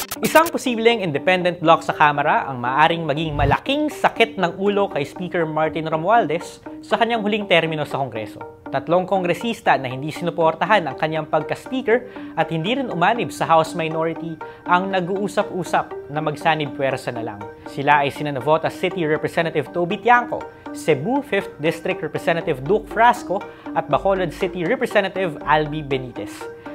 Isang posibleng independent bloc sa Kamara ang maaaring maging malaking sakit ng ulo kay Speaker Martin Romualdez sa kanyang huling termino sa Kongreso. Tatlong kongresista na hindi sinuportahan ang kanyang pagka-speaker at hindi rin umanib sa House Minority ang nag-uusap-usap na magsanib puwersa na lang. Sila ay sina Navotas City Representative Toby Tiangco, Cebu 5th District Representative Duke Frasco at Bacolod City Representative Albi Benitez.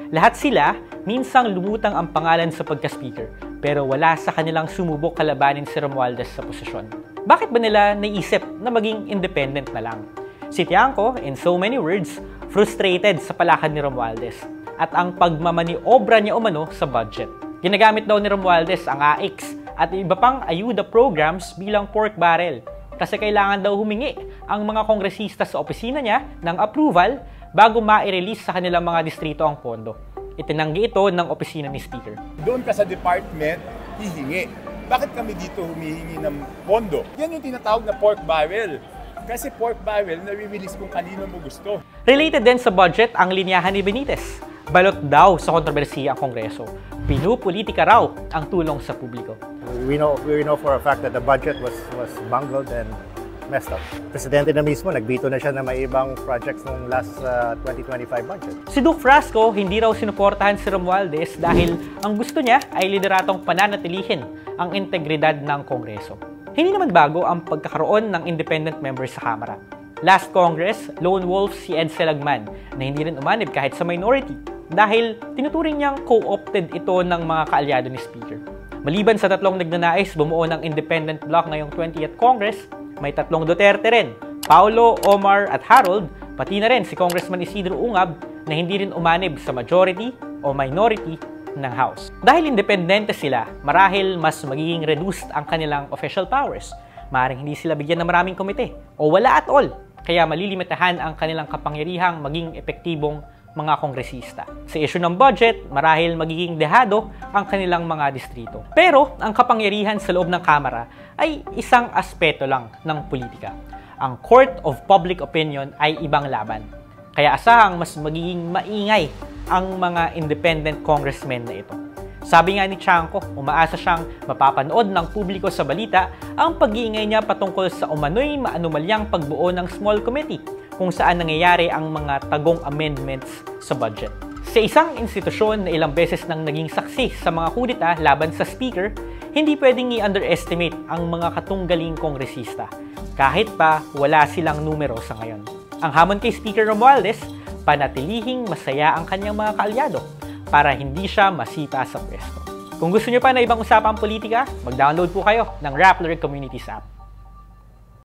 Lahat sila, minsang lumutang ang pangalan sa pagka-speaker, pero wala sa kanilang sumubok kalabanin si Romualdez sa posisyon. Bakit ba nila naisip na maging independent na lang? Si Tiangco, in so many words, frustrated sa palakad ni Romualdez at ang pagmamaniobra niya umano sa budget. Ginagamit daw ni Romualdez ang AIX at iba pang ayuda programs bilang pork barrel kasi kailangan daw humingi ang mga kongresista sa opisina niya ng approval bago ma-release sa kanilang mga distrito ang pondo. Itinanggi ito ng opisina ni Speaker. Doon ka sa department, hihingi. Bakit kami dito humihingi ng pondo? Yan yung tinatawag na pork barrel. Kasi pork barrel, nare-release kung kanino mo gusto. Related din sa budget ang linyahan ni Benitez. Balot daw sa kontrobersiya ang Kongreso. Pinupolitika raw ang tulong sa publiko. We know for a fact that the budget was bungled and messed up. Presidente na mismo, nagbito na siya na may ibang projects ng last 2025 budget. Si Duke Frasco, hindi raw sinuportahan si Romualdez dahil ang gusto niya ay lideratong pananatilihin ang integridad ng Kongreso. Hindi naman bago ang pagkakaroon ng independent members sa Kamara. Last Congress, lone wolf si Ed Selagman na hindi rin umanib kahit sa minority dahil tinuturing niyang co-opted ito ng mga kaalyado ni Speaker. Maliban sa tatlong nagnanais bumuo ng independent bloc ngayong 20th Congress, may tatlong Duterte rin, Paulo, Omar at Harold, pati na rin si Congressman Isidro Ungab na hindi rin umanib sa majority o minority ng House. Dahil independente sila, marahil mas magiging reduced ang kanilang official powers. Maaaring hindi sila bigyan ng maraming komite o wala at all, kaya malilimitahan ang kanilang kapangyarihang maging epektibong mga kongresista. Sa issue ng budget, marahil magiging dehado ang kanilang mga distrito. Pero ang kapangyarihan sa loob ng Kamara ay isang aspeto lang ng politika. Ang Court of Public Opinion ay ibang laban. Kaya asahang mas magiging maingay ang mga independent congressmen na ito. Sabi nga ni Tiangco, umaasa siyang mapapanood ng publiko sa balita ang pag-iingay niya patungkol sa umano'y maanumalyang pagbuo ng small committee kung saan nangyayari ang mga tagong amendments sa budget. Sa isang institusyon na ilang beses nang naging saksi sa mga kudita laban sa Speaker, hindi pwedeng i-underestimate ang mga katunggaling kongresista, kahit pa wala silang numero sa ngayon. Ang hamon kay Speaker Romualdez, panatilihing masaya ang kanyang mga kaalyado para hindi siya masita sa pwesto. Kung gusto niyo pa na ibang usapang politika, mag-download po kayo ng Rappler Communities app.